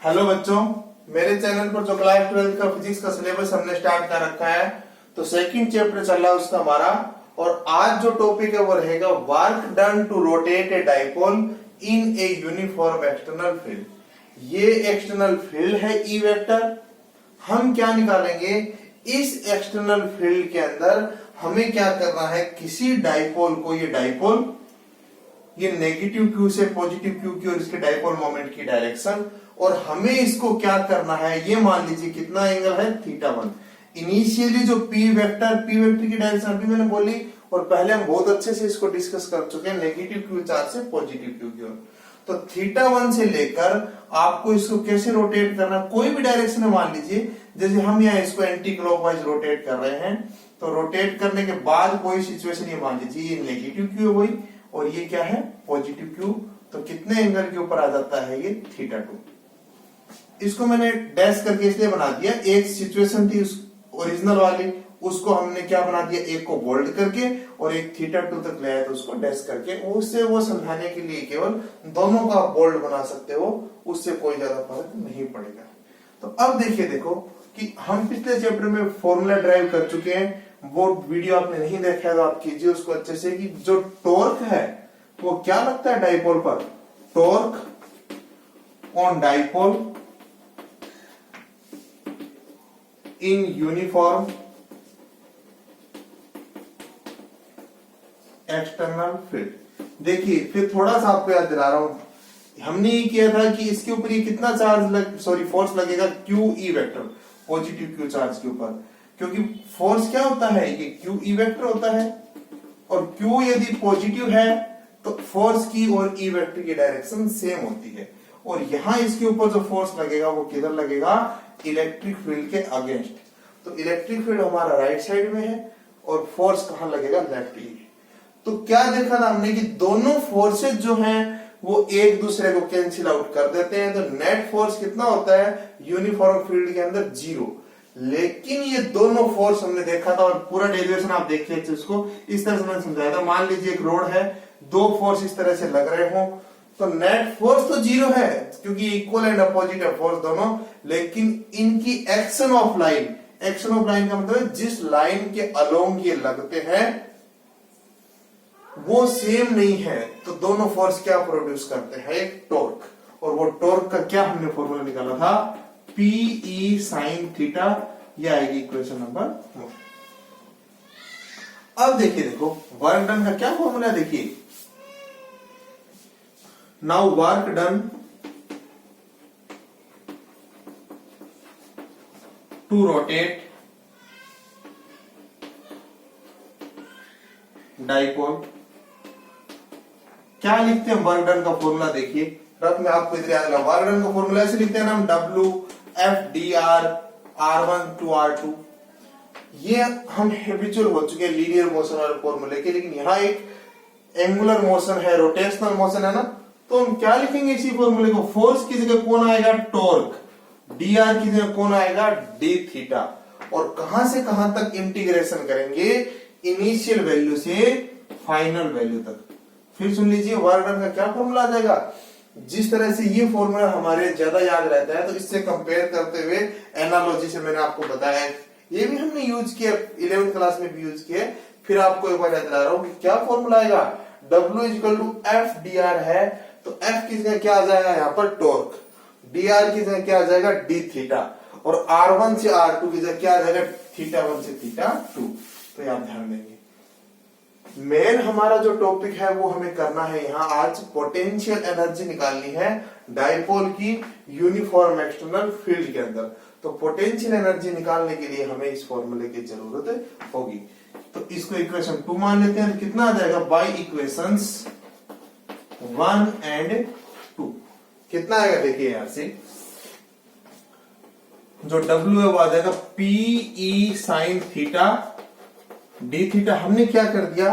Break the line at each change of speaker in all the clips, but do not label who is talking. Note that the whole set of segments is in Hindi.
हेलो बच्चों, मेरे चैनल पर जो क्लास 12 का फिजिक्स का सिलेबस हमने स्टार्ट कर रखा है, तो सेकंड चैप्टर चल रहा है उसका हमारा। और आज जो टॉपिक है वो रहेगा work done to rotate a dipole in a uniform external field. ये एक्सटर्नल फील्ड है ई वेक्टर। हम क्या निकालेंगे, इस एक्सटर्नल फील्ड के अंदर हमें क्या करना है, किसी डाइपोल को, ये डाइपोल, ये नेगेटिव क्यू से पॉजिटिव क्यू की और इसके डाइपोल मोमेंट की डायरेक्शन, और हमें इसको क्या करना है, ये मान लीजिए कितना एंगल है, θ1। इनिशियली जो पी वेक्टर की डायरेक्शन अभी मैंने बोली, और पहले हम बहुत अच्छे से इसको डिस्कस कर चुके हैं, नेगेटिव क्यू चार्ज से पॉजिटिव क्यू की ओर। तो θ1 से लेकर आपको इसको कैसे रोटेट करना, कोई भी डायरेक्शन में मान लीजिए, जैसे हम यहाँ इसको एंटी क्लॉकवाइज रोटेट कर रहे हैं, तो रोटेट करने के बाद कोई सिचुएशन ये मान लीजिए ये नेगेटिव क्यू हुई और ये क्या है, पॉजिटिव क्यू, तो कितने एंगल के ऊपर आ जाता है, ये θ2। इसको मैंने डैश करके इसलिए बना दिया, एक सिचुएशन थी ओरिजिनल वाली, उसको हमने क्या बना दिया, एक को बोल्ड करके और एक θ2 तक ले आया तो उसको डैश करके, उससे वो समझाने के लिए केवल दोनों का बोल्ड बना सकते हो, उससे कोई ज्यादा फर्क नहीं पड़ेगा। तो अब देखो कि हम पिछले चैप्टर में फॉर्मूला ड्राइव कर चुके हैं, वो वीडियो आपने नहीं देखा है तो आप कीजिए उसको अच्छे से, कि जो टॉर्क है वो क्या लगता है डाइपोल पर, torque on dipole in uniform external field. देखिए फिर थोड़ा सा आपको याद दिला रहा हूं, हमने ये किया था कि इसके ऊपर ये कितना फोर्स लगेगा, Q E vector, positive Q charge के ऊपर, क्योंकि फोर्स क्या होता है, ये क्यू ई वेक्टर होता है, और क्यू यदि पॉजिटिव है तो फोर्स की और ई वेक्टर की डायरेक्शन सेम होती है। और यहां इसके ऊपर जो फोर्स लगेगा वो किधर लगेगा, इलेक्ट्रिक फील्ड के अगेंस्ट। तो इलेक्ट्रिक फील्ड हमारा राइट साइड में है और फोर्स कहां लगेगा, लेफ्ट ही। तो क्या देखा था हमने कि दोनों फोर्सेज जो हैं वो एक दूसरे को कैंसिल आउट कर देते हैं, तो नेट फोर्स कितना होता है यूनिफॉर्म फील्ड के अंदर, 0। लेकिन ये दोनों फोर्स हमने देखा था, और पूरा डेरिवेशन आप देख लीजिए, इसको इस तरह से मैंने समझाया था। मान लीजिए एक रोड है, दो फोर्स इस तरह से लग रहे हो, तो नेट फोर्स तो 0 है क्योंकि इक्वल एंड अपोजिट है फोर्स दोनों, लेकिन इनकी एक्शन ऑफ लाइन का मतलब जिस लाइन के अलोंग ये लगते हैं वो सेम नहीं है, तो दोनों फोर्स क्या प्रोड्यूस करते हैं, एक टॉर्क। और वो टॉर्क का क्या हमने फॉर्मूला निकाला था, Pe sin थीटा, ये आएगी इक्वेशन नंबर 1। अब देखो वर्क डन का क्या फॉर्मूला, देखिए now work done to rotate dipole, क्या लिखते हैं वर्क डन का फॉर्मूला, देखिए रफ में आपको इधर याद रखना, वर्क डन का फॉर्मूला ऐसे लिखते हैं ना हम, WF/dr R1 to R2। ये हम हैबिचुअल हो चुके हैं लीनियर मोशन वाले फॉर्मूले के, लेकिन यहाँ एक एंगुलर मोशन है, रोटेशनल मोशन है ना, तो हम क्या लिखेंगे इसी फॉर्मूले को, फोर्स की जगह कौन आएगा, टॉर्क, dr की जगह कौन आएगा, d थीटा, और कहां से कहां तक इंटीग्रेशन करेंगे, इनिशियल वैल्यू से फाइनल वैल्यू तक। फिर सुन लीजिए वर्क डन का क्या फॉर्मूला आ जाएगा, जिस तरह से ये फॉर्मूला हमारे ज्यादा याद रहता है, तो इससे कंपेयर करते हुए एनालॉजी से मैंने आपको बताया, ये भी हमने यूज किया 11th क्लास में भी यूज किया। फिर आपको एक बार याद दिला रहा हूं कि क्या फॉर्मूला आएगा, W=F/dr है, तो F की जगह क्या आ जाएगा यहाँ पर, टॉर्क, dr की जगह क्या आ जाएगा, d थीटा, और R1 से R2 की जगह क्या आ जाएगा, θ1 से θ2। तो यहाँ ध्यान देंगे, मेन हमारा जो टॉपिक है वो हमें करना है यहाँ आज, पोटेंशियल एनर्जी निकालनी है डाइपोल की यूनिफॉर्म एक्सटर्नल फील्ड के अंदर। तो पोटेंशियल एनर्जी निकालने के लिए हमें इस फॉर्मूले की जरूरत होगी। तो इसको इक्वेशन 2 मान लेते हैं, तो कितना आ जाएगा, बाई इक्वेशंस 1 and 2 कितना आएगा, देखिए यहां से जो W है वो आ जाएगा Pe sin theta, D theta हमने क्या कर दिया,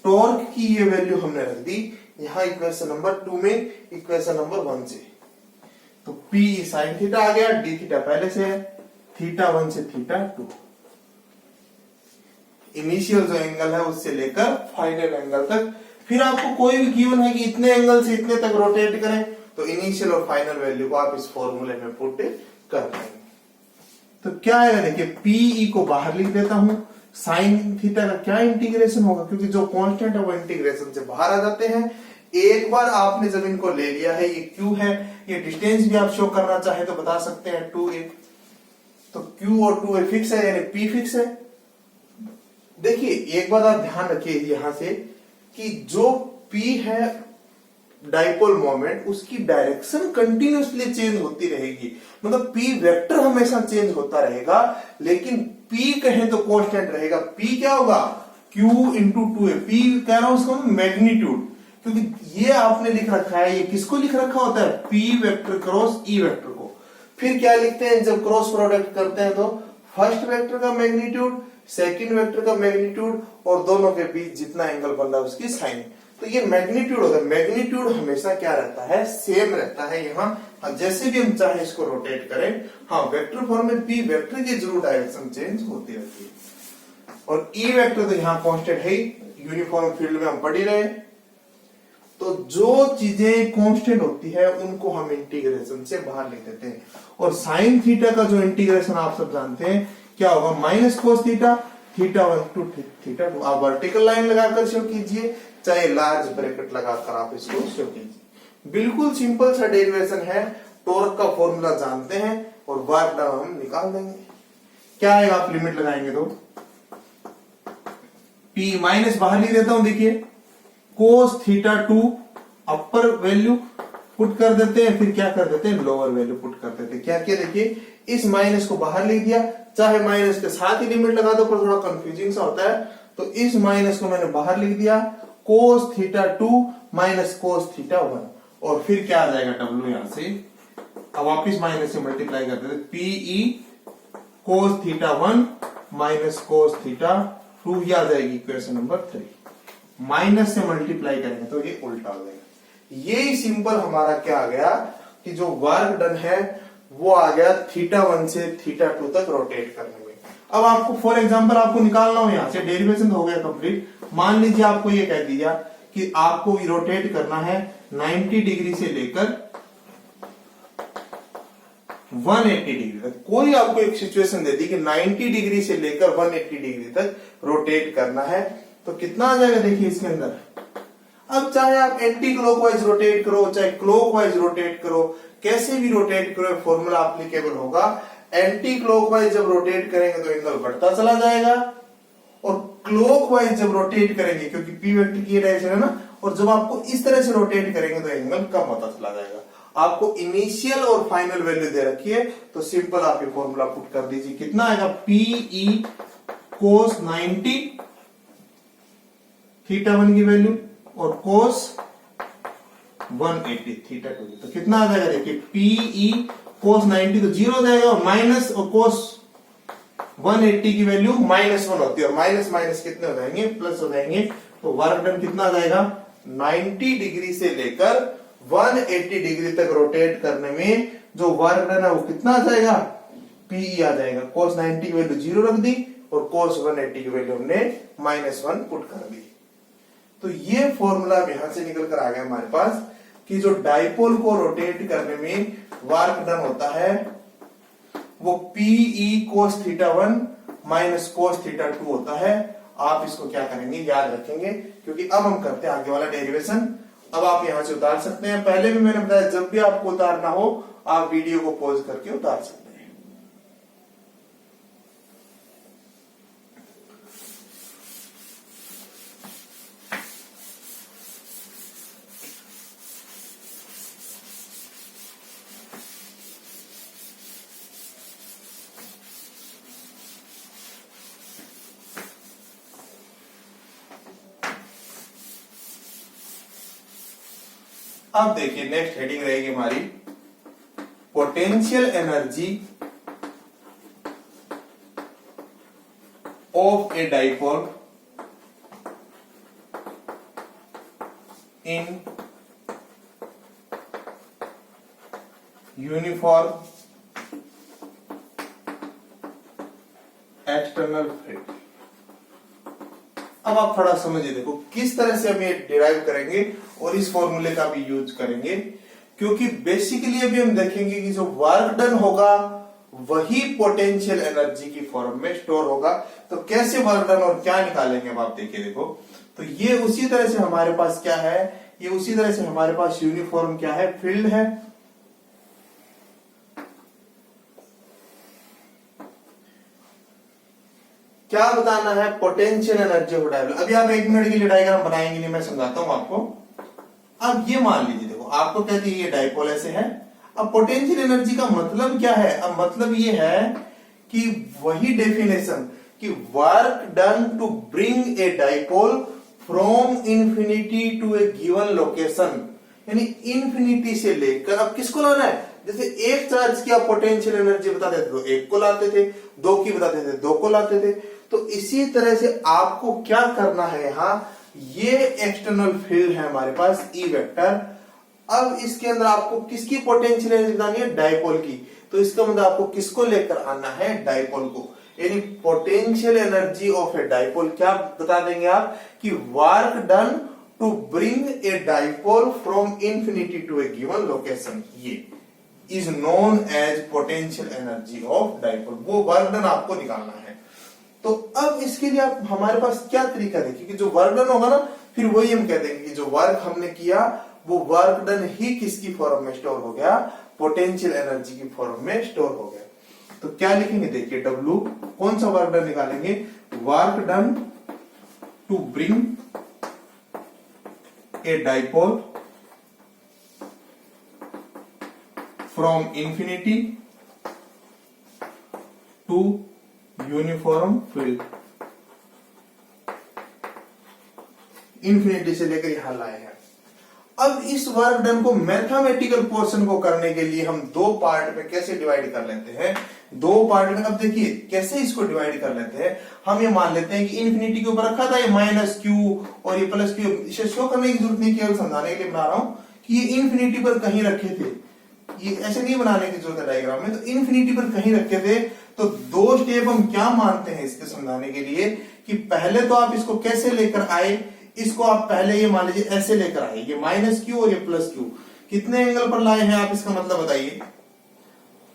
टॉर्क की ये वैल्यू हमने रख दी यहां इक्वेशन नंबर 2 में, इक्वेशन नंबर 1 से, तो P sin थीटा आ गया, डी थीटा पहले से है, θ1 से θ2, इनिशियल जो एंगल है उससे लेकर फाइनल एंगल तक। फिर आपको कोई भी गिवन है कि इतने एंगल से इतने तक रोटेट करें, तो इनिशियल और फाइनल वैल्यू को आप इस फॉर्मूले में पुट कर पाएंगे। तो क्या है, देखिए पीई को बाहर लिख देता हूं, साइन थीटा का क्या इंटीग्रेशन होगा, क्योंकि जो कांस्टेंट है वो इंटीग्रेशन से बाहर आ जाते हैं। एक बार आपने जब इनको ले लिया है, ये क्यू है, ये डिस्टेंस भी आप शो करना चाहे तो बता सकते हैं 2a, तो q और 2a फिक्स है, यानी p फिक्स है। देखिए एक बात आप ध्यान रखिए यहां से कि जो p है डाइपोल मोमेंट, उसकी डायरेक्शन कंटिन्यूसली चेंज होती रहेगी, मतलब p वेक्टर हमेशा चेंज होता रहेगा, लेकिन p कहें तो कांस्टेंट रहेगा। p क्या होगा, q इंटू 2a, p कह रहा हूं उसको मैग्नीट्यूड, क्योंकि ये आपने लिख रखा है, ये किसको लिख रखा होता है, p vector cross e vector को। फिर क्या लिखते हैं जब क्रॉस प्रोडक्ट करते हैं, तो फर्स्ट वेक्टर का मैग्नीट्यूड, सेकंड वेक्टर का मैग्नीट्यूड, और दोनों के बीच जितना एंगल बन रहा है उसकी साइन। तो ये मैग्नीट्यूड होता है। मैग्नीट्यूड हमेशा क्या रहता है, सेम रहता है। यहाँ जैसे भी हम चाहे इसको रोटेट करें, हाँ वेक्टर फॉर्म में p वेक्टर की जरूर डायरेक्शन चेंज होती रहती है। और e वेक्टर तो यहाँ कांस्टेंट है, यूनिफॉर्म फील्ड में हम पढ़ ही रहे। तो जो चीजें कांस्टेंट होती है उनको हम इंटीग्रेशन से बाहर लिख देते हैं। और साइन थीटा का जो इंटीग्रेशन आप सब जानते हैं क्या होगा, minus cos theta, theta 1 to theta 2। आप वर्टिकल लाइन लगाकर शो कीजिए, चाहे लार्ज ब्रैकेट लगाकर आप इसको शो कीजिए। बिल्कुल सिंपल सा डेरिवेशन है। टॉर्क का फॉर्मूला जानते हैं और वर्क डन हम निकाल देंगे। क्या आएगा, आप लिमिट लगाएंगे तो p माइनस बाहर लिख देता हूं, देखिए कोस थीटा 2 अपर वैल्यू पुट कर देते हैं, फिर क्या कर देते हैं, लोअर वैल्यू पुट कर देते हैं। क्या किया, देखिए इस माइनस को बाहर लिख दिया, चाहे माइनस के साथ ही लिमिट लगा दो, पर थोड़ा कंफ्यूजिंग सा होता है, तो इस माइनस को मैंने बाहर लिख दिया, कोस थीटा 2 माइनस कोस थीटा 1, और फिर क्या आ जाएगा w यहां से, अब वापिस माइनस से मल्टीप्लाई कर देते, PE cos theta 1 minus cos theta 2, ये आ जाएगी इक्वेशन नंबर 3। माइनस से मल्टीप्लाई करेंगे तो ये उल्टा हो जाएगा। ये सिंपल हमारा क्या आ गया कि जो वर्क डन है वो आ गया थीटा 1 से थीटा 2 तक रोटेट करने में। अब आपको फॉर एग्जांपल आपको निकालना हो, यहां से डेरिवेशन हो गया कंप्लीट। मान लीजिए आपको ये कह दिया कि आपको रोटेट करना है 90 डिग्री से लेकर 180 डिग्री तक। कोई आपको एक सिचुएशन दे दी कि 90 डिग्री से लेकर 180 डिग्री तक रोटेट करना है, तो कितना आ जाएगा, देखिए इसके अंदर। अब चाहे आप एंटी क्लॉकवाइज रोटेट करो, चाहे क्लॉकवाइज रोटेट करो, कैसे भी रोटेट करो, फॉर्मूला एप्लीकेबल होगा। एंटी क्लॉकवाइज जब रोटेट करेंगे तो एंगल बढ़ता चला जाएगा, और क्लॉकवाइज जब रोटेट करेंगे, क्योंकि p वेक्टर की डायरेक्शन है ना, और जब आपको इस तरह से रोटेट करेंगे तो एंगल कम होता चला जाएगा। आपको इनिशियल और फाइनल वैल्यू दे रखी है, तो सिंपल आप ये फॉर्मूला पुट कर दीजिए। कितना आएगा, पीई कोस 90 थीटा 1 की वैल्यू और कोस 180 थीटा 2 की, तो कितना आ जाएगा, देखिए पीई कोस 90 तो 0 हो जाएगा, और माइनस और कोस 180 की वैल्यू -1 होती है, और माइनस माइनस कितने हो जाएंगे, प्लस हो जाएंगे। तो वर्क डन कितना आ जाएगा, 90 डिग्री से लेकर 180 डिग्री तक रोटेट करने में जो वर्क डन है वो कितना आ जाएगा, पीई आ जाएगा। कोस 90 की वैल्यू 0 रख दी, और कोस 180 की वैल्यू हमने -1 पुट कर दी। तो ये फॉर्मूला यहां से निकल कर आ गया हमारे पास कि जो डाइपोल को रोटेट करने में वर्क डन होता है वो PE cos theta 1 minus cos theta 2 होता है। आप इसको क्या करेंगे, याद रखेंगे, क्योंकि अब हम करते हैं आगे वाला डेरिवेशन। अब आप यहां से उतार सकते हैं। पहले भी मैंने बताया जब भी आपको उतारना हो आप वीडियो को पॉज करके उतार सकते हैं। अब देखिए नेक्स्ट हेडिंग रहेगी हमारी potential energy of A dipole in uniform external field. अब आप थोड़ा समझिए, देखो किस तरह से हम ये डिराइव करेंगे और इस फॉर्मूले का भी यूज करेंगे। क्योंकि बेसिकली अभी हम देखेंगे कि जो वर्क डन होगा वही पोटेंशियल एनर्जी की फॉर्म में स्टोर होगा। तो कैसे वर्क डन और क्या निकालेंगे अब आप देखिए, देखो तो ये उसी तरह से हमारे पास क्या है, ये उसी तरह से हमारे पास यूनिफॉर्म क्या है, फील्ड है। क्या बताना है, पोटेंशियल एनर्जी ऑफ डायपोल। अभी आप 1 मिनट के लिए डायग्राम बनाएंगे नहीं, मैं समझाता हूं आपको। अब ये मान लीजिए, देखो आपको कहती है ये डायपोल ऐसे है। अब पोटेंशियल एनर्जी का मतलब क्या है, अब मतलब ये है कि वही डेफिनेशन कि work done to bring a dipole from infinity to a given location, यानी इंफिनिटी से लेकर अब किसको लाना है, जैसे एक चार्ज की आप पोटेंशियल एनर्जी बताते थे तो 1 को लाते थे, 2 की बताते थे 2 को लाते थे। तो इसी तरह से आपको क्या करना है, यहां ये एक्सटर्नल फील्ड है हमारे पास ई वेक्टर। अब इसके अंदर आपको किसकी पोटेंशियल एनर्जी बतानी है, डायपोल की। तो इसका मतलब आपको किसको लेकर आना है, डायपोल को, यानी potential energy of a dipole. क्या बता देंगे आप कि work done to bring a dipole from infinity to a given location, ये is known as potential energy of dipole. वो वर्क डन आपको निकालना है। तो अब इसके लिए आप हमारे पास क्या तरीका देखिए कि जो वर्क डन होगा ना, फिर वही हम कह देंगे कि जो वर्क हमने किया वो वर्क डन ही किसकी फॉर्म में स्टोर हो गया, पोटेंशियल एनर्जी की फॉर्म में स्टोर हो गया। तो क्या लिखेंगे, देखिए W, कौन सा वर्क डन निकालेंगे, work done to bring a dipole from infinity to uniform field, infinity से लेकर यहां लाए हैं। अब इस वर्क डन को मैथमेटिकल पोर्शन को करने के लिए हम 2 पार्ट में कैसे डिवाइड कर लेते हैं, 2 पार्ट में। अब देखिए कैसे इसको डिवाइड कर लेते हैं, हम ये मान लेते हैं कि इंफिनिटी के ऊपर रखा था ये माइनस क्यू और ये प्लस क्यू, इसे शो करने की जरूरत नहीं, केवल समझाने के लिए बना रहा हूं कि ये इंफिनिटी पर कहीं रखे थे, ये ऐसे नहीं बनाने की जरूरत है डायग्राम में। तो इंफिनिटी पर कहीं रखे थे, तो 2 स्टेप हम क्या मानते हैं इसके समझाने के लिए कि पहले तो आप इसको कैसे लेकर आए, इसको आप पहले ये मान लीजिए ऐसे लेकर आए, ये माइनस क्यू और ये प्लस क्यू, कितने एंगल पर लाए हैं आप, इसका मतलब बताइए,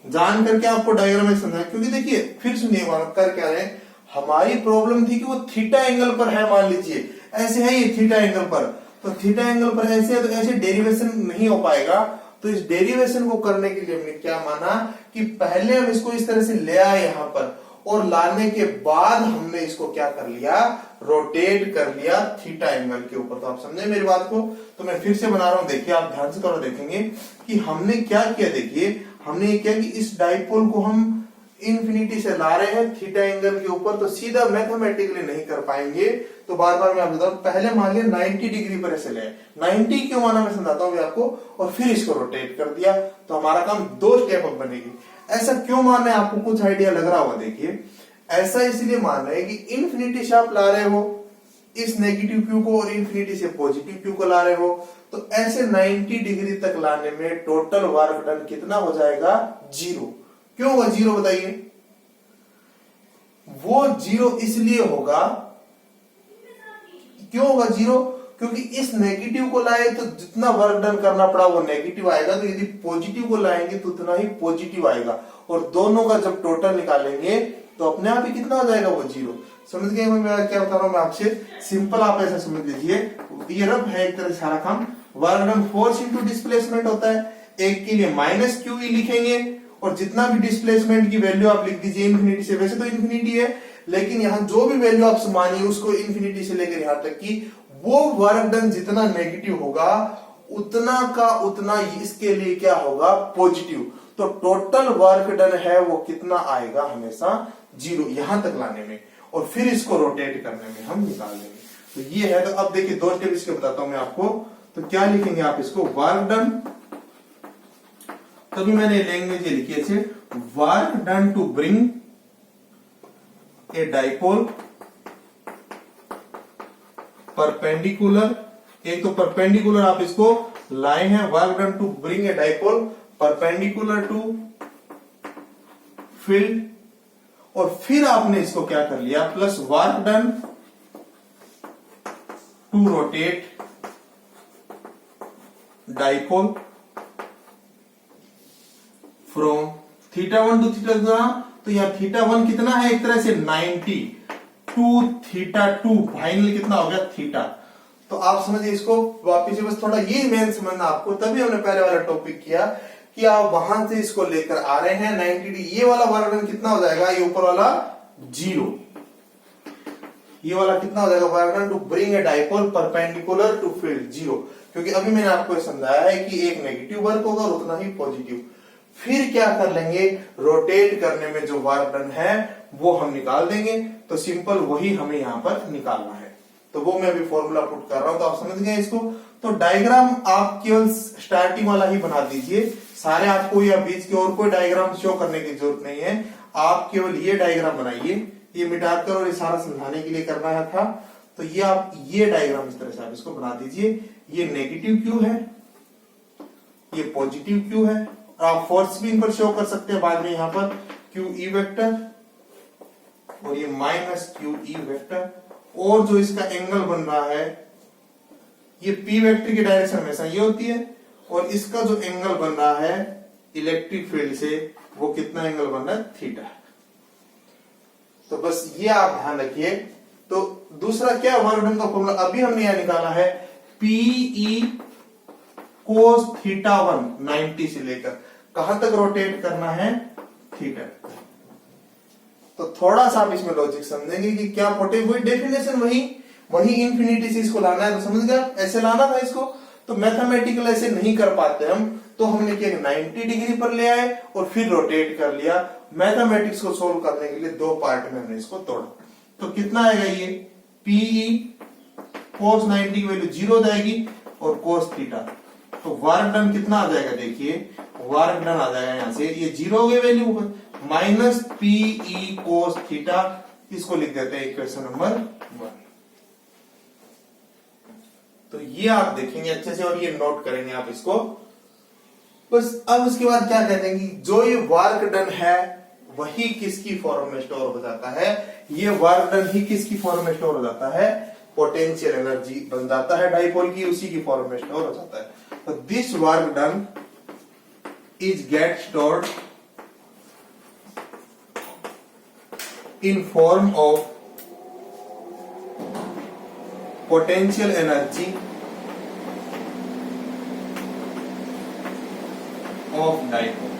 जान करके आपको डायग्राम में समझाएं। क्योंकि देखिए फिर सुनिए कर क्या रहे, हमारी प्रॉब्लम थी कि वो थीटा एंगल पर है, मान लीजिए ऐसे है ये थीटा एंगल पर, तो थीटा एंगल पर ऐसे है, तो ऐसे डेरिवेशन नहीं हो पाएगा। तो इस डेरिवेशन को करने के लिए हमने क्या माना कि पहले हम इसको इस तरह से ले आए यहां पर, और लाने के बाद हमने इसको क्या कर लिया, रोटेट कर लिया थीटा एंगल के ऊपर। तो आप समझे मेरी बात को, तो मैं फिर से बना रहा हूं, देखिए आप ध्यान से थोड़ा देखेंगे कि हमने क्या किया। देखिए हमने ये किया कि इस डायपोल को हम इंफिनिटी से ला रहे हैं थीटा एंगल के ऊपर, तो सीधा मैथमेटिकली नहीं कर पाएंगे। तो बार बार मैं आपको बताऊं, पहले मान लिया 90 डिग्री पर ऐसे ले, 90 क्यों माना मैं समझाता हूँ आपको, और फिर इसको रोटेट कर दिया, तो हमारा काम 2 स्टेप अप बनेगी। ऐसा क्यों मान रहे हैं, आपको कुछ आइडिया लग रहा होगा। देखिए ऐसा इसलिए मान रहे हैं कि इंफिनिटी से आप ला रहे हो इस नेगेटिव क्यू को, और इंफिनिटी से पॉजिटिव क्यू को ला रहे हो, तो ऐसे 90 डिग्री तक लाने में टोटल वर्क डन कितना हो जाएगा, 0। क्यों होगा 0 बताइए, वो 0 इसलिए होगा, क्यों होगा 0, क्योंकि इस नेगेटिव को लाए तो जितना वर्क डन करना पड़ा वो नेगेटिव आएगा, तो यदि पॉजिटिव को लाएंगे तो उतना ही पॉजिटिव आएगा, और दोनों का जब टोटल निकालेंगे तो अपने आप ही कितना हो जाएगा, वो 0। समझ गए मैं क्या बता रहा हूं मैं आपसे, सिंपल आप ऐसा समझ लीजिए, ये रब है एक तरह सारा काम। Work done force into displacement होता है, एक के लिए माइनस क्यू लिखेंगे, और जितना भी डिस्प्लेसमेंट की वैल्यू आप लिख दीजिए इंफिनिटी से, वैसे तो इंफिनिटी है लेकिन यहां जो भी वैल्यू आप मानिए उसको इंफिनिटी से लेकर यहां तक की, वो वर्क डन जितना नेगेटिव होगा उतना का उतना इसके लिए क्या होगा, पॉजिटिव। तो टोटल वर्क डन है वो कितना आएगा, हमेशा 0 यहां तक लाने में, और फिर इसको रोटेट करने में हम निकाल लेंगे। तो ये है। तो अब देखिए 2 स्टेप इसके बताता हूं मैं आपको। तो क्या लिखेंगे आप इसको, वर्क डन, तभी मैंने लैंग्वेज लिखी है, work done to bring a dipole perpendicular, एक तो परपेंडिकुलर आप इसको लाए हैं, work done to bring a dipole perpendicular to field, और फिर आपने इसको क्या कर लिया, plus work done to rotate dipole from θ1 to θ2, तो यहाँ θ1 कितना है एक तरह से 90 टू θ2 फाइनल कितना हो गया थीटा। तो आप समझिए इसको वापिस से, बस थोड़ा ये मेन समझना आपको, तभी हमने पहले वाला टॉपिक किया कि आप वहां से इसको लेकर आ रहे हैं 90 ये वाला वर्क डन कितना हो जाएगा, ये ऊपर वाला 0, ये वाला कितना हो जाएगा work done to bring a dipole perpendicular to field 0, क्योंकि अभी मैंने आपको समझाया है कि एक नेगेटिव वर्क होगा और उतना ही पॉजिटिव। फिर क्या कर लेंगे, रोटेट करने में जो वर्क डन है वो हम निकाल देंगे, तो सिंपल वही हमें यहां पर निकालना है। तो वो मैं अभी फॉर्मूला पुट कर रहा हूं, तो आप समझ गए इसको। तो डायग्राम आप केवल स्टार्टिंग वाला ही बना दीजिए, सारे आपको या बीच के और कोई डायग्राम शो करने की जरूरत नहीं है, आप केवल ये डायग्राम बनाइए, ये मिटाकर और ये सारा समझाने के लिए करना था। तो ये आप ये डायग्राम इस तरह से आप इसको बना दीजिए, ये नेगेटिव क्यू है, ये पॉजिटिव क्यू है, और आप फोर्स भी इन पर शो कर सकते हैं बाद में यहाँ पर क्यू ई वेक्टर, और ये माइनस क्यू ई वेक्टर, और जो इसका एंगल बन रहा है ये पी वेक्टर की डायरेक्शन हमेशा ये होती है, और इसका जो एंगल बन रहा है इलेक्ट्रिक फील्ड से वो कितना एंगल बन रहा है, थीटा। तो बस ये आप ध्यान रखिए। तो दूसरा क्या वर्क डन का फॉर्मूला अभी हमने यहां निकाला है, पीई कोस θ1 90 से लेकर कहां तक रोटेट करना है, थीटा। तो थोड़ा सा आप इसमें लॉजिक समझेंगे कि क्या वही डेफिनेशन वही इंफिनिटी से इसको लाना है, तो समझ गया, ऐसे लाना था इसको। तो मैथमेटिकल ऐसे नहीं कर पाते हम, तो हमने किया 90 डिग्री पर ले आए और फिर रोटेट कर लिया। मैथमेटिक्स को सोल्व करने के लिए दो पार्ट में हमने इसको तोड़ा। तो कितना आएगा ये, पीई कोस 90 की वैल्यू 0 हो जाएगी और कोस थीटा, तो वर्क डन कितना आ जाएगा, देखिए वर्क डन आ जाएगा यहां से, ये 0 हो गई value, minus PE cos theta, इसको लिख देते हैं इक्वेशन नंबर 1। तो ये आप देखेंगे अच्छे से और ये नोट करेंगे आप इसको। बस अब उसके बाद क्या कहते हैं कि जो ये वर्क डन है वही किसकी फॉर्म में स्टोर हो जाता है, ये वर्क डन ही किसकी फॉर्म में स्टोर हो जाता है, पोटेंशियल एनर्जी बन जाता है डाइपोल की, उसी की फॉर्म में स्टोर हो जाता है। तो this work done is get stored in form of potential energy of dipole।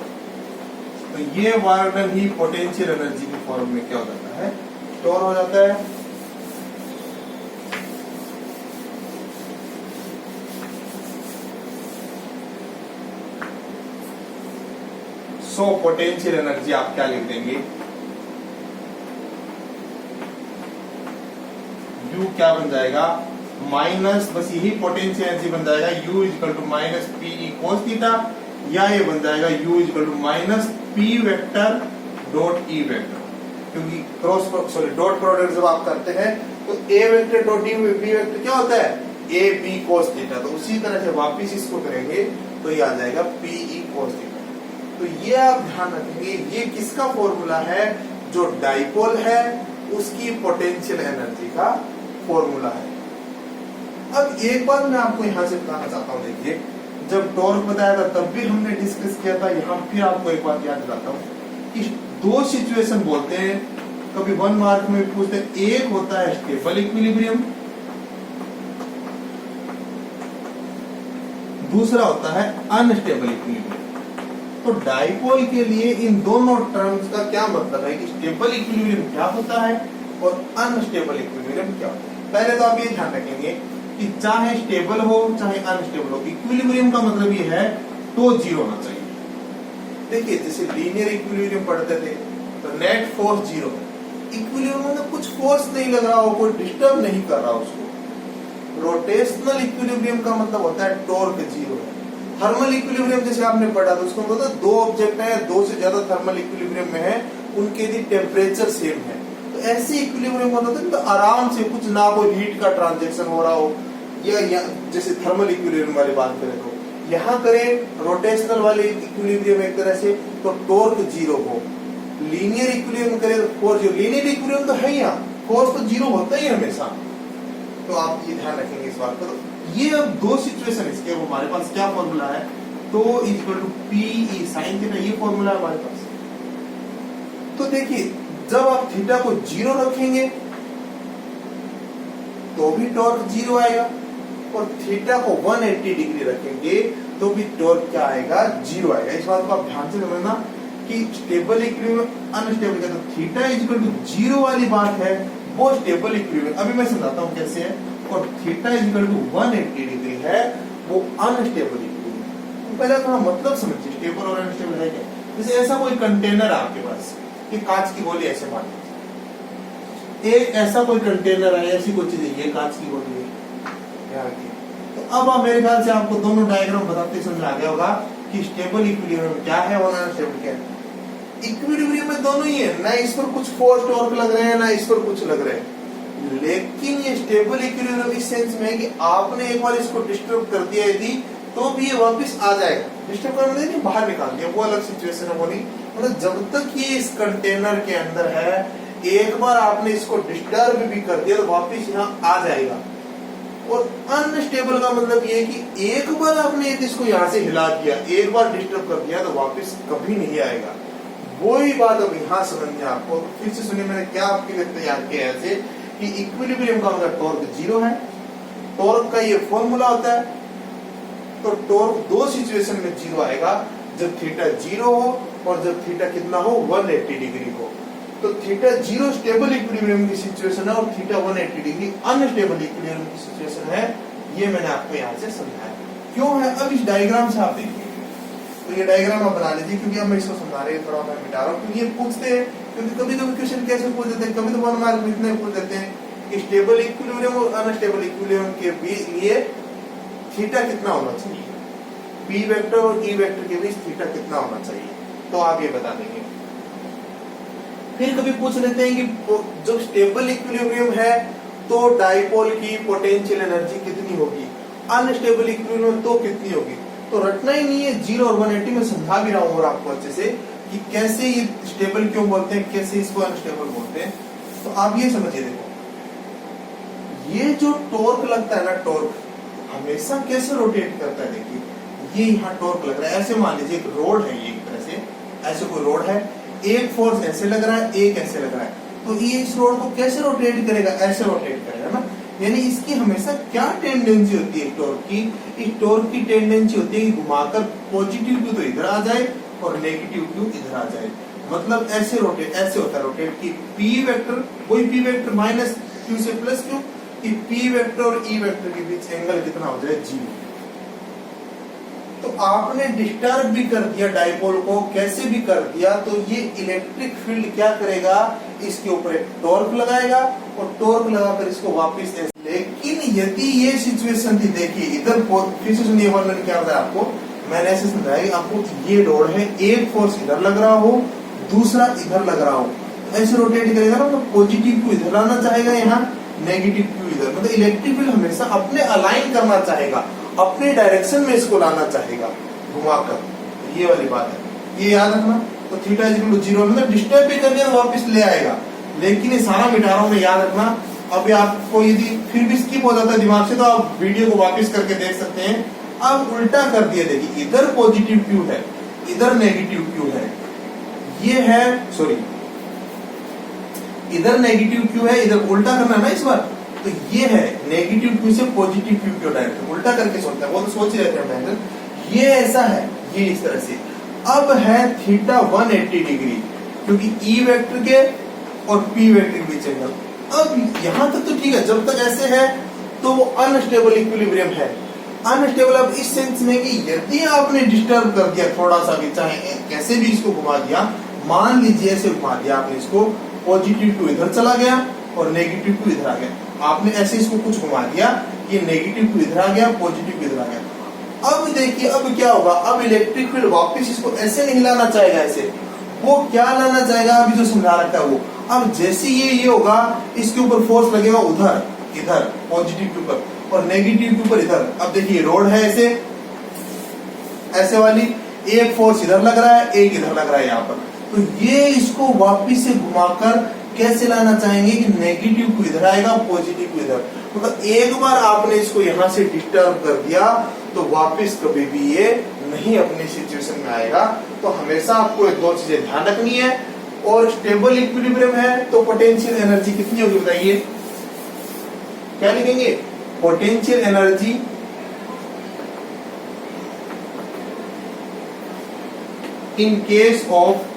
तो ये वर्क डन ही पोटेंशियल एनर्जी की फॉर्म में क्या हो जाता है, स्टोर हो जाता है। सो पोटेंशियल एनर्जी आप क्या लिख देंगे, U क्या बन जाएगा, माइनस, बस यही पोटेंशियल एनर्जी बन जाएगा, U equal to minus PE cos theta, या ये बन जाएगा U equal to minus p vector dot E vector, क्योंकि डॉट प्रोडक्ट जब आप करते हैं तो A vector dot E B vector क्या होता है, ए बी कोस थीटा। तो उसी तरह से वापिस इसको करेंगे तो ये आ जाएगा पीई कोस थीटा। तो ये आप ध्यान रखेंगे, ये किसका फॉर्मूला है, जो डाइपोल है उसकी पोटेंशियल एनर्जी का फॉर्मूला है। अब एक बार मैं आपको यहां से बताना चाहता हूं, देखिए जब टॉर्क बताया था तब भी हमने डिस्कस किया था, यहां फिर आपको एक बात याद दिलाता हूं कि दो सिचुएशन बोलते हैं, कभी 1 मार्क में पूछते हैं, एक होता है स्टेबल इक्विलिब्रियम, दूसरा होता है अनस्टेबल इक्विलिब्रियम। तो डाइपोल के लिए इन दोनों टर्म्स का क्या मतलब है कि स्टेबल इक्विलिब्रियम क्या होता है और अनस्टेबल इक्विलिब्रियम क्या होता है। पहले तो आप ये ध्यान रखेंगे कि चाहे स्टेबल हो चाहे अनस्टेबल हो, इक्विलिब्रियम का मतलब ये है तो 0 होना चाहिए। देखिए जैसे लीनियर इक्विलिब्रियम पढ़ते थे तो नेट फोर्स 0, इक्विलिब्रियम में कुछ फोर्स नहीं लग रहा हो, कोई डिस्टर्ब नहीं कर रहा उसको। रोटेशनल इक्विलिब्रियम का मतलब होता है टॉर्क 0 है। थर्मल इक्विलिब्रियम जैसे आपने पढ़ा था उसको मतलब दो ऑब्जेक्ट है, दो से ज्यादा थर्मल इक्विलिब्रियम में है, उनके भी टेम्परेचर सेम है, तो ऐसे इक्विलिब्रियम होता है तो आराम से कुछ ना कोई हीट का ट्रांजेक्शन हो रहा हो, या जैसे थर्मल इक्विलिब्रियम वाली बात करें तो यहाँ करें रोटेशनल वाले इक्विलिब्रियम एक तरह से तो टॉर्क 0 हो, लीनियर इक्विलिब्रियम करें तो फोर्स 0, लीनियर इक्विलिब्रियम तो है यहाँ, फोर्स तो 0 होता ही हमेशा। तो आप ये ध्यान रखेंगे इस बात पर। तो ये अब दो सिचुएशन इसके, हमारे पास क्या फॉर्मूला है, तो equal to P E sine theta, ये फॉर्मूला है हमारे पास। तो देखिए जब आप थीटा को 0 रखेंगे तो भी टॉर्क 0 आएगा, और थीटा को 180 डिग्री रखेंगे तो भी टॉर्क क्या आएगा, 0 आएगा। इस बात को आप ध्यान से समझना कि स्टेबल इक्विलिब्रियम अनस्टेबल का तो थीटा इक्वल टू 0 वाली बात है वो स्टेबल इक्विलिब्रियम, अभी मैं समझाता हूँ कैसे है, और थीटा इक्वल टू 180 डिग्री है वो अनस्टेबल इक्विलिब्रियम। पहले थोड़ा मतलब समझिए स्टेबल और अनस्टेबल है क्या। जैसे ऐसा कोई कंटेनर है आपके पास, ये कांच की गोली ऐसे मान लीजिए, एक ऐसा कोई कंटेनर है, ऐसी कोई चीज है, ये कांच की गोली है यहाँ की। तो अब आप मेरे ख्याल से आपको दोनों डायग्राम बताते समझ आ गया होगा कि स्टेबल इक्विलिब्रियम क्या है और अनस्टेबल क्या है। इक्विलिब्रियम में दोनों ही है, ना इस पर कुछ फोर्स टॉर्क लग रहे हैं ना इस पर कुछ लग रहे हैं, लेकिन ये स्टेबल इक्विलिब्रियम इस सेंस में है कि आपने एक बार इसको डिस्टर्ब कर दिया यदि तो भी ये वापस आ जाएगा। डिस्टर्ब करने नहीं, बाहर निकाल दिया, वो अलग सिचुएशन है, वो नहीं। मतलब जब तक ये इस कंटेनर के अंदर है, एक बार आपने इसको डिस्टर्ब भी कर दिया तो वापस यहाँ आ जाएगा। और अनस्टेबल का मतलब ये है कि एक बार आपने इसको यहाँ से हिला दिया, एक बार डिस्टर्ब कर दिया तो वापस कभी नहीं आएगा। वही बात अब यहाँ समझनी है आपको। फिर से सुनिए, मैंने क्या आपके लिए तैयार किया है ऐसे कि इक्विलिब्रियम का मतलब टॉर्क 0 है, टॉर्क का ये फॉर्मूला होता है। तो टॉर्क दो सिचुएशन में 0 आएगा, जब थीटा 0 हो और जब थीटा कितना हो, 180 डिग्री हो। तो थीटा 0 स्टेबल इक्विलिब्रियम की सिचुएशन है और थीटा 180 डिग्री अनस्टेबल इक्विलिब्रियम की सिचुएशन है। ये मैंने आपको यहाँ से समझाया क्यों है। अब इस डायग्राम से आप देखिए, तो ये डायग्राम आप बना लीजिए, क्योंकि अब मैं इसको समझा रही हूँ, थोड़ा मैं मिटा रहा हूँ, क्योंकि ये पूछते हैं, क्योंकि कभी कभी क्वेश्चन कैसे पूछ देते हैं, कभी तो 1 मार्क इतने पूछ देते हैं कि स्टेबल इक्विलिब्रियम और अनस्टेबल इक्विलिब्रियम के लिए थीटा कितना होना चाहिए, पी वेक्टर और ई वेक्टर के बीच थीटा कितना होना चाहिए, तो आप ये बता देंगे। फिर कभी पूछ लेते हैं कि जब स्टेबल इक्विलिब्रियम है तो डाइपोल की पोटेंशियल एनर्जी कितनी होगी, अनस्टेबल इक्विलिब्रियम तो कितनी होगी। तो रटना ही नहीं है, 0 और 180 में समझा भी रहा हूँ आपको अच्छे से कि कैसे ये स्टेबल क्यों बोलते हैं, कैसे इसको अनस्टेबल बोलते हैं। तो आप ये समझिए, देखो ये जो टॉर्क लगता है ना, टॉर्क हमेशा कैसे रोटेट करता है। देखिए ये यहाँ टॉर्क लग रहा है, ऐसे मान लीजिए एक रोड है, ये एक तरह से ऐसे कोई रोड है, एक फोर्स ऐसे लग रहा है, एक ऐसे लग रहा है, तो ये इस रोड को कैसे रोटेट करेगा, ऐसे रोटेट करेगा ना। यानी इसकी हमेशा क्या टेंडेंसी होती है टॉर्क की, इस टॉर्क की टेंडेंसी होती है कि घुमाकर पॉजिटिव क्यू तो इधर आ जाए और नेगेटिव क्यू इधर आ जाए। मतलब ऐसे रोटेट, ऐसे होता है रोटेट की पी वेक्टर, कोई पी वेक्टर माइनस क्यू से प्लस क्यू, कि पी वेक्टर और ई वेक्टर के बीच एंगल कितना हो जाए, 0। तो आपने डिस्टर्ब भी कर दिया डाइपोल को, कैसे भी कर दिया, तो ये इलेक्ट्रिक फील्ड क्या करेगा, इसके ऊपर एक टॉर्क लगाएगा और टॉर्क लगाकर इसको वापस। लेकिन यदि ये सिचुएशन थी, देखिए इधर फिर से सुनिए, मैंने क्या बताया आपको, मैंने ऐसे समझाया आपको, ये रोड है, एक फोर्स इधर लग रहा हो, दूसरा इधर लग रहा हो, तो ऐसे रोटेट करेगा ना, तो पॉजिटिव क्यू इधर आना चाहेगा, यहाँ नेगेटिव क्यू इधर। मतलब इलेक्ट्रिक फील्ड हमेशा अपने अलाइन करना चाहेगा, अपने डायरेक्शन में इसको लाना चाहेगा घुमाकर। ये वाली बात है, ये याद रखना। तो थीटा इज इक्वल टू 0, मतलब डिस्टर्ब भी करने तो वापस ले आएगा, लेकिन ये सारा मिटा रहा हूं मैं, याद रखना। अभी आपको यदि फिर भी स्किप हो जाता है दिमाग से तो आप वीडियो को वापस करके देख सकते हैं। अब उल्टा कर दिया, देखिए इधर पॉजिटिव क्यू है, इधर नेगेटिव क्यू है, ये है सॉरी इधर नेगेटिव क्यू है, इधर उल्टा करना है ना इस बार। तो ये है नेगेटिव क्यू से पॉजिटिव क्यू की डायरेक्शन, उल्टा करके सोचता है, वो तो सोच ही रहते हैं। ये ऐसा है, ये इस तरह से। अब है थीटा 180 डिग्री, क्योंकि ई वेक्टर के और पी वेक्टर के बीच एंगल। अब यहां तक तो ठीक है, जब तक ऐसे है तो वो अनस्टेबल इक्विलिब्रियम है। अनस्टेबल अब इस सेंस में कि यदि आपने डिस्टर्ब कर दिया थोड़ा सा भी, चाहे कैसे भी इसको घुमा दिया, मान लीजिए ऐसे घुमा दिया आपने इसको, पॉजिटिव टू इधर चला गया और नेगेटिव टू इधर आ गया। आपने ऐसे इसको कुछ घुमा दिया, ये नेगेटिव टू इधर आ गया, पॉजिटिव इधर आ गया। अब देखिए अब क्या होगा, अब इलेक्ट्रिक फील्ड वापस इसको ऐसे नहीं लाना चाहेगा, ऐसे वो क्या लाना चाहेगा, अभी जो समझा रखा है वो। अब जैसे ये होगा, इसके ऊपर फोर्स लगेगा उधर, इधर पॉजिटिव के ऊपर और नेगेटिव के ऊपर इधर। अब देखिए रोड है ऐसे, ऐसे वाली, एक फोर्स इधर लग रहा है, एक इधर लग रहा है यहाँ पर। तो ये इसको वापिस से घुमाकर कैसे लाना चाहेंगे कि नेगेटिव को इधर आएगा, पॉजिटिव को इधर। मतलब एक बार आपने इसको यहाँ से डिस्टर्ब कर दिया तो वापस कभी भी ये नहीं अपनी सिचुएशन में आएगा। तो हमेशा आपको ये दो चीजें ध्यान रखनी है। और स्टेबल इक्विलिब्रियम है तो पोटेंशियल एनर्जी कितनी होगी बताइए, क्या लिखेंगे? Potential energy in case of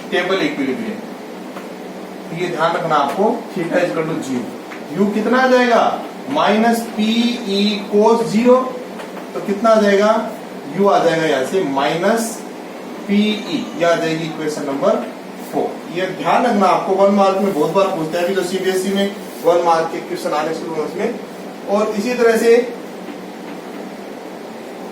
stable equilibrium, ये ध्यान रखना आपको, theta is equal to zero. U कितना आ जाएगा? Minus P E cos zero, तो कितना आ जाएगा? यू आ जाएगा यहां से माइनस पी ई, यह आ जाएगी इक्वेशन नंबर 4। ये ध्यान रखना आपको, 1 मार्क में बहुत बार पूछते हैं, अभी तो सीबीएसई में 1 मार्क के क्वेश्चन आने शुरू हुए उसमें। और इसी तरह से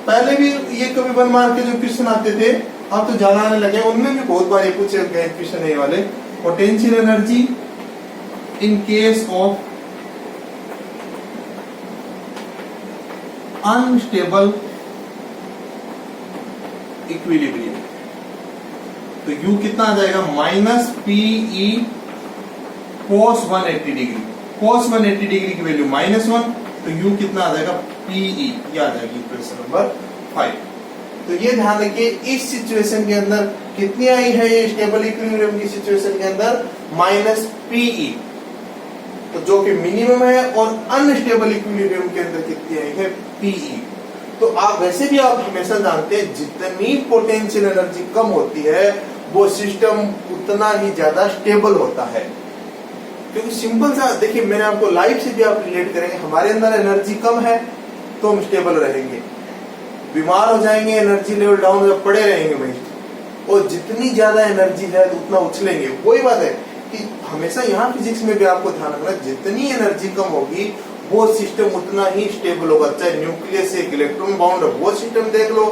पहले भी ये कभी 1 मार्क के जो क्वेश्चन आते थे, अब तो ज्यादा आने लगे, उनमें भी बहुत बार ये पूछे गए क्वेश्चन ये वाले। Potential energy in case of unstable equilibrium, तो U कितना आ जाएगा? माइनस पीई कोस 180 डिग्री। कोस 180 डिग्री की वैल्यू -1, तो U कितना आ जाएगा? पीई, ये आ जाएगी इक्वेशन नंबर 5। तो ये ध्यान रखिए, इस सिचुएशन के अंदर कितनी आई है ये स्टेबल इक्विलिब्रियम की सिचुएशन के अंदर? माइनस पीई, तो जो कि मिनिमम है। और अनस्टेबल इक्विलिब्रियम के अंदर कितनी आई है? पीई। तो आप वैसे भी आप हमेशा जानते हैं, जितनी पोटेंशियल एनर्जी कम होती है वो सिस्टम उतना ही ज्यादा स्टेबल होता है। क्योंकि सिंपल सा देखिए, मैंने आपको लाइफ से भी आप रिलेट करेंगे, हमारे अंदर एनर्जी कम है तो हम स्टेबल रहेंगे, बीमार हो जाएंगे, एनर्जी लेवल डाउन जब पड़े रहेंगे भाई, और जितनी ज्यादा एनर्जी है उतना उछलेंगे। वही बात है कि हमेशा यहाँ फिजिक्स में भी आपको ध्यान रखना, जितनी एनर्जी कम होगी वो सिस्टम उतना ही स्टेबल होगा। चाहे न्यूक्लियस से इलेक्ट्रॉन बाउंड वो सिस्टम देख लो,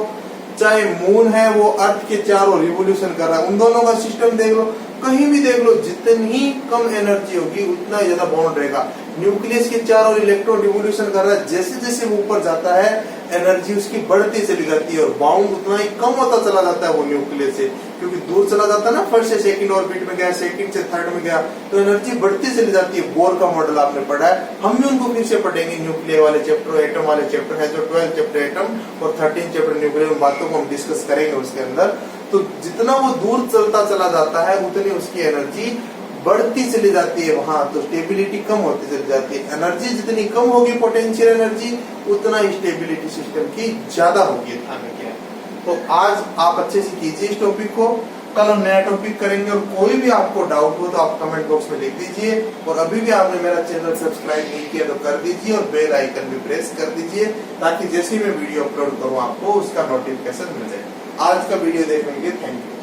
चाहे मून है वो अर्थ के चारों रिवोल्यूशन कर रहा है, उन दोनों का सिस्टम देख लो, कहीं भी देख लो, जितनी कम एनर्जी होगी उतना ही ज्यादा बाउंड रहेगा। न्यूक्लियस के चारों इलेक्ट्रॉन रिवोल्यूशन कर रहा है, जैसे जैसे वो ऊपर जाता है एनर्जी उसकी बढ़ती चली जाती है, और बाउंड उतना ही कम होता चला जाता है वो न्यूक्लियस से, क्योंकि दूर चला जाता है ना, फर्स्ट से सेकंड ऑर्बिट में गया, सेकंड से थर्ड में गया, तो एनर्जी बढ़ती चली जाती है। बोर का मॉडल आपने पढ़ा है, हम भी उनको फिर से पढ़ेंगे, न्यूक्लियर वाले चैप्टर, एटम वाले चैप्टर है जो 12 चैप्टर एटम और 13 चैप्टर न्यूक्लियर, बातों को हम डिस्कस करेंगे उसके अंदर। तो जितना वो दूर चलता चला जाता है उतनी उसकी एनर्जी बढ़ती चली जाती है वहां, तो स्टेबिलिटी कम होती चली जाती है। एनर्जी जितनी कम होगी पोटेंशियल एनर्जी, उतना ही स्टेबिलिटी सिस्टम की ज्यादा होगी, ध्यान रखिए। तो आज आप अच्छे से कीजिए इस टॉपिक को, कल हम नया टॉपिक करेंगे। और कोई भी आपको डाउट हो तो आप कमेंट बॉक्स में लिख दीजिए, और अभी भी आपने मेरा चैनल सब्सक्राइब नहीं किया तो कर दीजिए, और बेल आइकन भी प्रेस कर दीजिए, ताकि जैसे मैं वीडियो अपलोड करूँ आपको उसका नोटिफिकेशन मिल जाए। आज का वीडियो देखने के लिए थैंक यू।